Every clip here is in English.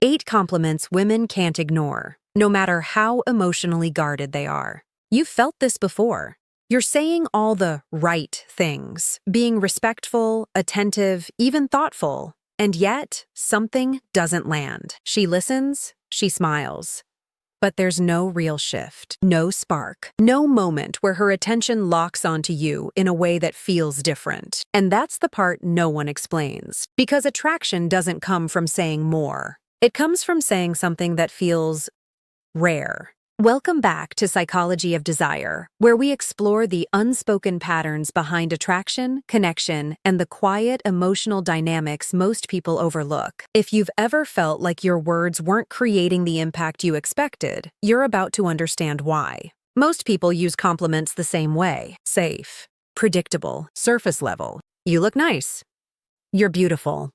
8 compliments women can't ignore, no matter how emotionally guarded they are. You've felt this before. You're saying all the right things, being respectful, attentive, even thoughtful, and yet something doesn't land. She listens, she smiles. But there's no real shift, no spark, no moment where her attention locks onto you in a way that feels different. And that's the part no one explains. Because attraction doesn't come from saying more. It comes from saying something that feels rare. Welcome back to Psychology of Desire, where we explore the unspoken patterns behind attraction, connection, and the quiet emotional dynamics most people overlook. If you've ever felt like your words weren't creating the impact you expected, you're about to understand why. Most people use compliments the same way: safe, predictable, surface level. You look nice. You're beautiful.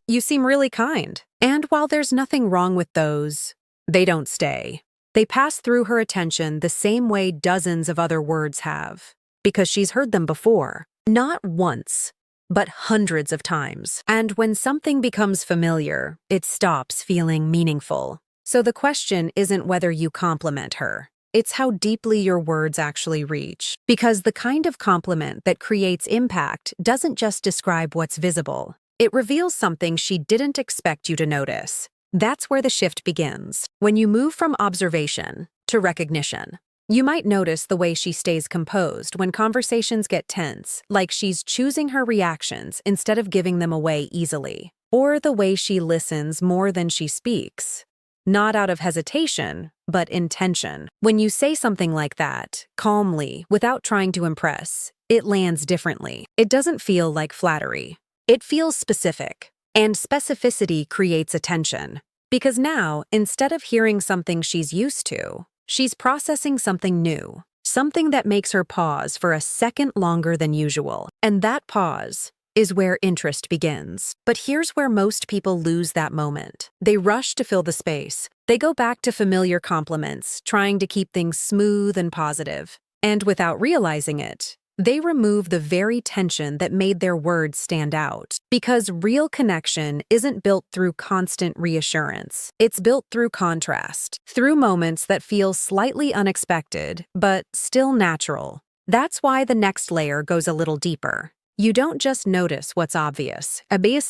You seem really kind. And while there's nothing wrong with those, they don't stay. They pass through her attention the same way dozens of other words have, because she's heard them before, not once, but hundreds of times. And when something becomes familiar, it stops feeling meaningful. So the question isn't whether you compliment her. It's how deeply your words actually reach. Because the kind of compliment that creates impact doesn't just describe what's visible. It reveals something she didn't expect you to notice. That's where the shift begins. When you move from observation to recognition, you might notice the way she stays composed when conversations get tense, like she's choosing her reactions instead of giving them away easily. Or the way she listens more than she speaks, not out of hesitation, but intention. When you say something like that, calmly, without trying to impress, it lands differently. It doesn't feel like flattery. It feels specific. And specificity creates attention, because now, instead of hearing something she's used to, she's processing something new, something that makes her pause for a second longer than usual. And that pause is where interest begins. But here's where most people lose that moment. They rush to fill the space. They go back to familiar compliments, trying to keep things smooth and positive. And without realizing it, they remove the very tension that made their words stand out. Because real connection isn't built through constant reassurance. It's built through contrast, through moments that feel slightly unexpected, but still natural. That's why the next layer goes a little deeper. You don't just notice what's obvious. You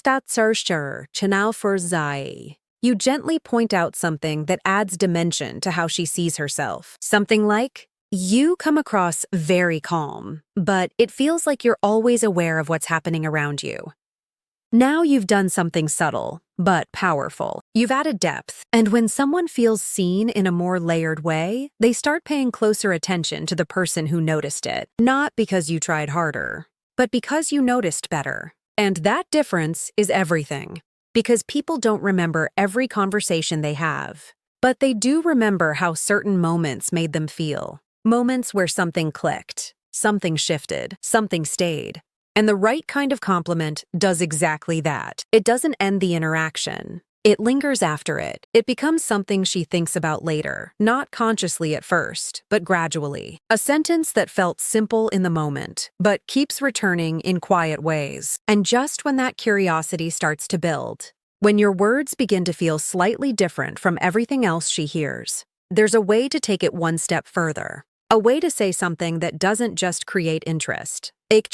gently point out something that adds dimension to how she sees herself. Something like, you come across very calm, but it feels like you're always aware of what's happening around you. Now you've done something subtle, but powerful. You've added depth, and when someone feels seen in a more layered way, they start paying closer attention to the person who noticed it. Not because you tried harder, but because you noticed better. And that difference is everything. Because people don't remember every conversation they have, but they do remember how certain moments made them feel. Moments where something clicked, something shifted, something stayed. And the right kind of compliment does exactly that. It doesn't end the interaction. It lingers after it. It becomes something she thinks about later, not consciously at first, but gradually. A sentence that felt simple in the moment, but keeps returning in quiet ways. And just when that curiosity starts to build, when your words begin to feel slightly different from everything else she hears, there's a way to take it one step further. A way to say something that doesn't just create interest, but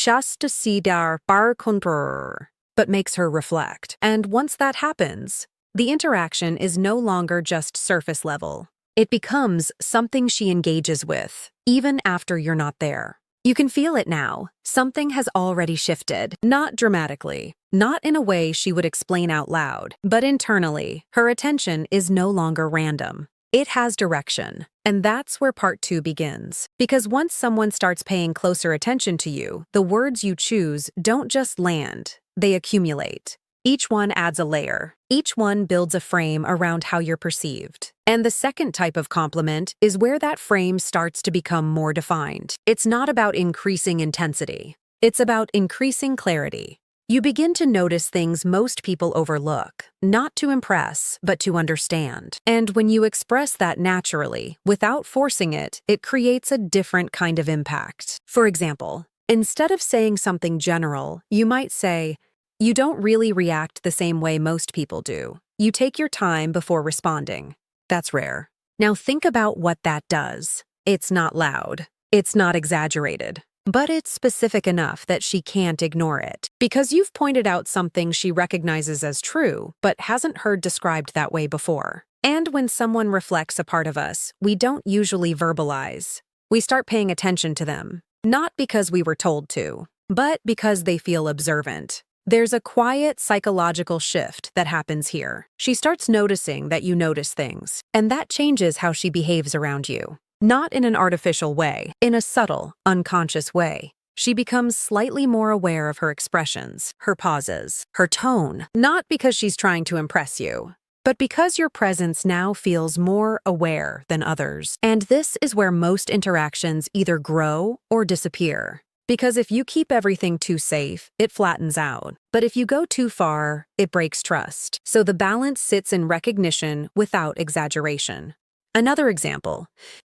makes her reflect. And once that happens, the interaction is no longer just surface level. It becomes something she engages with, even after you're not there. You can feel it now. Something has already shifted. Not dramatically, not in a way she would explain out loud, but internally, her attention is no longer random. It has direction. And that's where part 2 begins. Because once someone starts paying closer attention to you, the words you choose don't just land, they accumulate. Each one adds a layer. Each one builds a frame around how you're perceived. And the second type of compliment is where that frame starts to become more defined. It's not about increasing intensity. It's about increasing clarity. You begin to notice things most people overlook, not to impress, but to understand. And when you express that naturally, without forcing it, it creates a different kind of impact. For example, instead of saying something general, you might say, "You don't really react the same way most people do. You take your time before responding. That's rare. Now think about what that does. It's not loud. It's not exaggerated. But it's specific enough that she can't ignore it. Because you've pointed out something she recognizes as true, but hasn't heard described that way before. And when someone reflects a part of us, we don't usually verbalize. We start paying attention to them. Not because we were told to, but because they feel observant. There's a quiet psychological shift that happens here. She starts noticing that you notice things, and that changes how she behaves around you. Not in an artificial way, in a subtle, unconscious way. She becomes slightly more aware of her expressions, her pauses, her tone, not because she's trying to impress you, but because your presence now feels more aware than others. And this is where most interactions either grow or disappear. Because if you keep everything too safe, it flattens out. But if you go too far, it breaks trust. So the balance sits in recognition without exaggeration. Another example,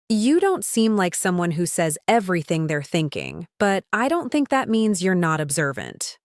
you don't seem like someone who says everything they're thinking, but I don't think that means you're not observant.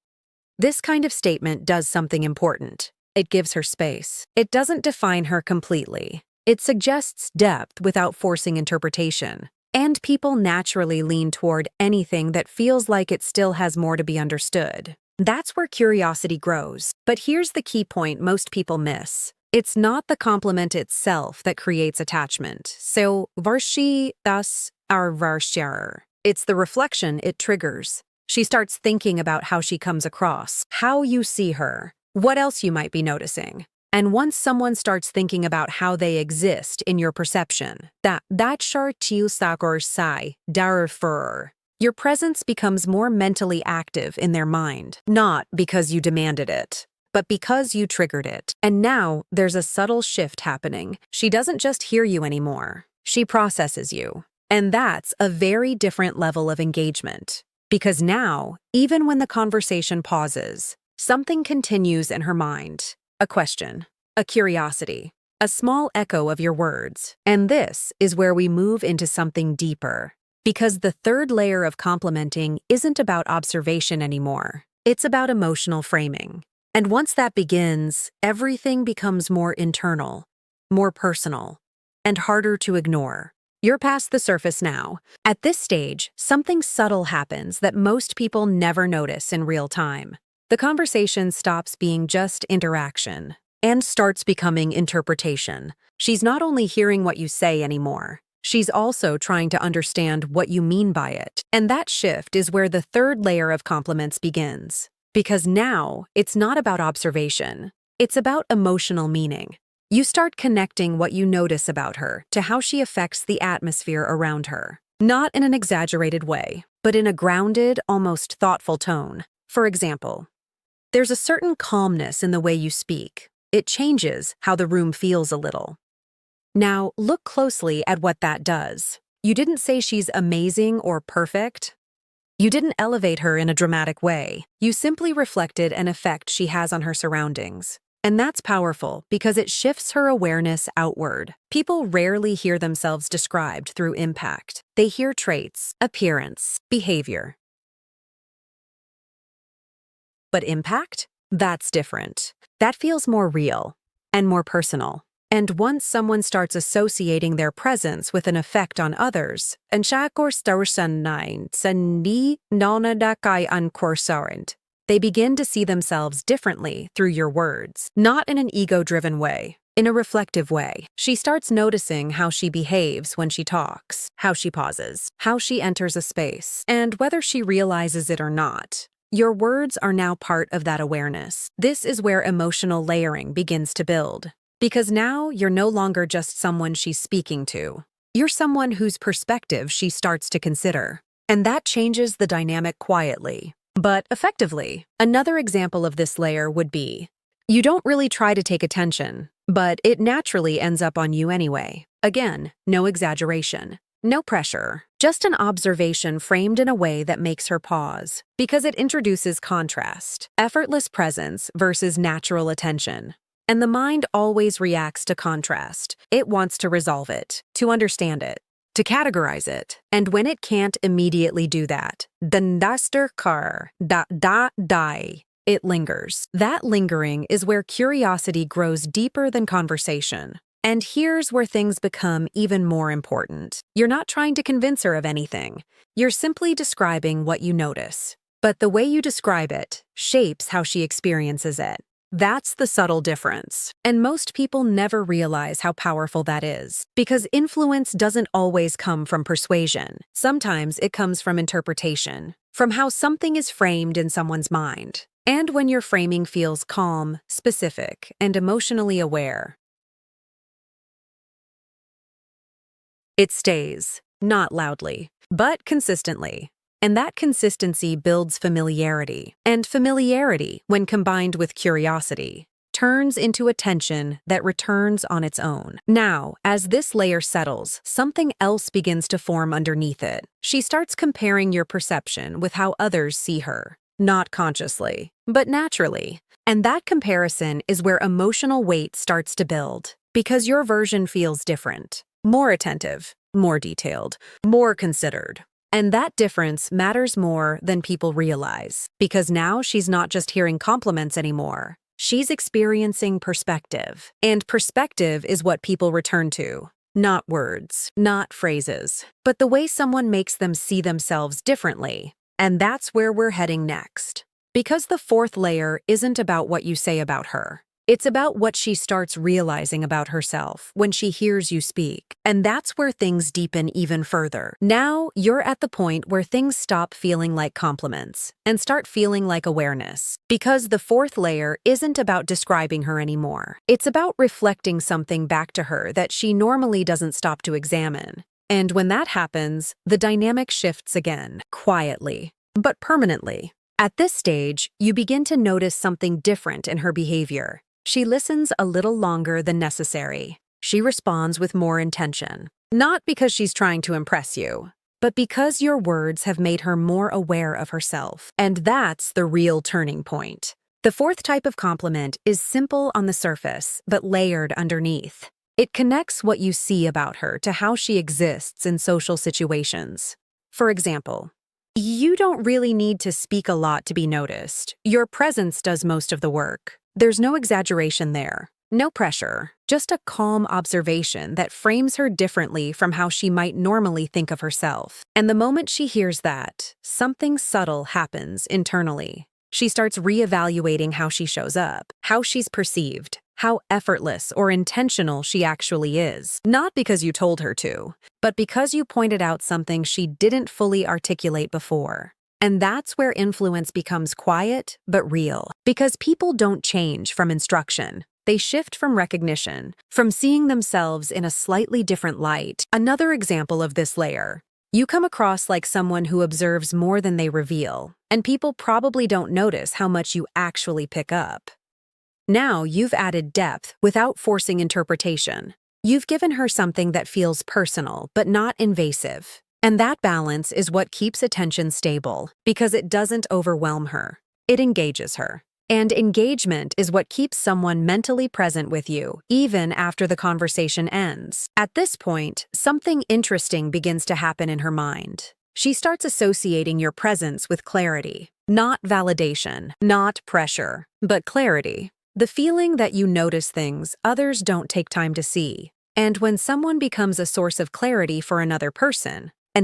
This kind of statement does something important. It gives her space. It doesn't define her completely. It suggests depth without forcing interpretation. And people naturally lean toward anything that feels like it still has more to be understood. That's where curiosity grows. But here's the key point most people miss. It's not the compliment itself that creates attachment. So, varshi das are varshar. It's the reflection it triggers. She starts thinking about how she comes across, how you see her, what else you might be noticing. And once someone starts thinking about how they exist in your perception, that shar tiu sakor sai darfur. Your presence becomes more mentally active in their mind, not because you demanded it, but because you triggered it. And now there's a subtle shift happening. She doesn't just hear you anymore. She processes you. And that's a very different level of engagement. Because now, even when the conversation pauses, something continues in her mind. A question, a curiosity, a small echo of your words. And this is where we move into something deeper. Because the third layer of complimenting isn't about observation anymore. It's about emotional framing. And once that begins, everything becomes more internal, more personal, and harder to ignore. You're past the surface now. At this stage, something subtle happens that most people never notice in real time. The conversation stops being just interaction and starts becoming interpretation. She's not only hearing what you say anymore, she's also trying to understand what you mean by it. And that shift is where the third layer of compliments begins. Because now, it's not about observation. It's about emotional meaning. You start connecting what you notice about her to how she affects the atmosphere around her. Not in an exaggerated way, but in a grounded, almost thoughtful tone. For example, there's a certain calmness in the way you speak. It changes how the room feels a little. Now, look closely at what that does. You didn't say she's amazing or perfect. You didn't elevate her in a dramatic way. You simply reflected an effect she has on her surroundings. And that's powerful because it shifts her awareness outward. People rarely hear themselves described through impact. They hear traits, appearance, behavior. But impact? That's different. That feels more real and more personal. And once someone starts associating their presence with an effect on others, they begin to see themselves differently through your words, not in an ego-driven way, in a reflective way. She starts noticing how she behaves when she talks, how she pauses, how she enters a space, and whether she realizes it or not. Your words are now part of that awareness. This is where emotional layering begins to build. Because now you're no longer just someone she's speaking to. You're someone whose perspective she starts to consider. And that changes the dynamic quietly, but effectively. Another example of this layer would be, you don't really try to take attention, but it naturally ends up on you anyway. Again, no exaggeration, no pressure, just an observation framed in a way that makes her pause, because it introduces contrast, effortless presence versus natural attention. And the mind always reacts to contrast. It wants to resolve it, to understand it, to categorize it. And when it can't immediately do that, then die. It lingers. That lingering is where curiosity grows deeper than conversation. And here's where things become even more important. You're not trying to convince her of anything. You're simply describing what you notice. But the way you describe it shapes how she experiences it. That's the subtle difference. And most people never realize how powerful that is. Because influence doesn't always come from persuasion. Sometimes it comes from interpretation, from how something is framed in someone's mind. And when your framing feels calm, specific, and emotionally aware, it stays, not loudly, but consistently. And that consistency builds familiarity. And familiarity, when combined with curiosity, turns into attention that returns on its own. Now, as this layer settles, something else begins to form underneath it. She starts comparing your perception with how others see her. Not consciously, but naturally. And that comparison is where emotional weight starts to build. Because your version feels different. More attentive, more detailed, more considered. And that difference matters more than people realize, because now she's not just hearing compliments anymore. She's experiencing perspective. And perspective is what people return to. Not words, not phrases, but the way someone makes them see themselves differently. And that's where we're heading next. Because the fourth layer isn't about what you say about her. It's about what she starts realizing about herself when she hears you speak. And that's where things deepen even further. Now, you're at the point where things stop feeling like compliments and start feeling like awareness. Because the fourth layer isn't about describing her anymore. It's about reflecting something back to her that she normally doesn't stop to examine. And when that happens, the dynamic shifts again, quietly, but permanently. At this stage, you begin to notice something different in her behavior. She listens a little longer than necessary. She responds with more intention. Not because she's trying to impress you, but because your words have made her more aware of herself. And that's the real turning point. The fourth type of compliment is simple on the surface, but layered underneath. It connects what you see about her to how she exists in social situations. For example, you don't really need to speak a lot to be noticed. Your presence does most of the work. There's no exaggeration there, no pressure, just a calm observation that frames her differently from how she might normally think of herself. And the moment she hears that, something subtle happens internally. She starts reevaluating how she shows up, how she's perceived, how effortless or intentional she actually is. Not because you told her to, but because you pointed out something she didn't fully articulate before. And that's where influence becomes quiet but real. Because people don't change from instruction. They shift from recognition, from seeing themselves in a slightly different light. Another example of this layer. You come across like someone who observes more than they reveal, and people probably don't notice how much you actually pick up. Now you've added depth without forcing interpretation. You've given her something that feels personal but not invasive. And that balance is what keeps attention stable, because it doesn't overwhelm her. It engages her. And engagement is what keeps someone mentally present with you, even after the conversation ends. At this point, something interesting begins to happen in her mind. She starts associating your presence with clarity, not validation, not pressure, but clarity. The feeling that you notice things others don't take time to see. And when someone becomes a source of clarity for another person, they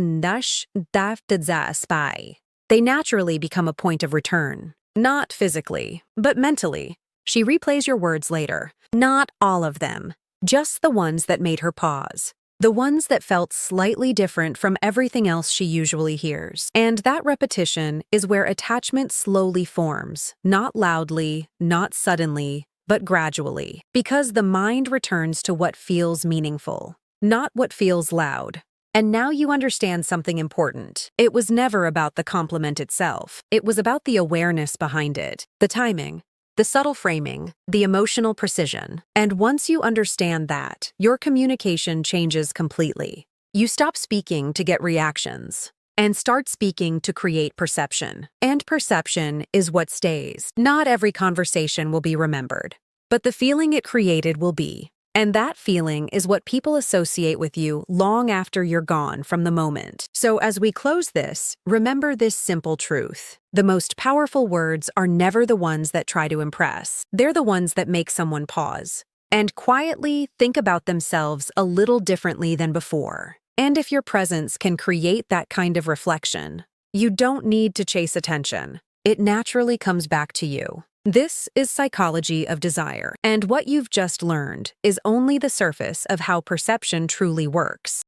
naturally become a point of return. Not physically, but mentally. She replays your words later. Not all of them. Just the ones that made her pause. The ones that felt slightly different from everything else she usually hears. And that repetition is where attachment slowly forms. Not loudly, not suddenly, but gradually. Because the mind returns to what feels meaningful, not what feels loud. And now you understand something important. It was never about the compliment itself. It was about the awareness behind it, the timing, the subtle framing, the emotional precision. And once you understand that, your communication changes completely. You stop speaking to get reactions and start speaking to create perception. And perception is what stays. Not every conversation will be remembered, but the feeling it created will be. And that feeling is what people associate with you long after you're gone from the moment. So as we close this, remember this simple truth. The most powerful words are never the ones that try to impress. They're the ones that make someone pause and quietly think about themselves a little differently than before. And if your presence can create that kind of reflection, you don't need to chase attention. It naturally comes back to you. This is psychology of desire, and what you've just learned is only the surface of how perception truly works.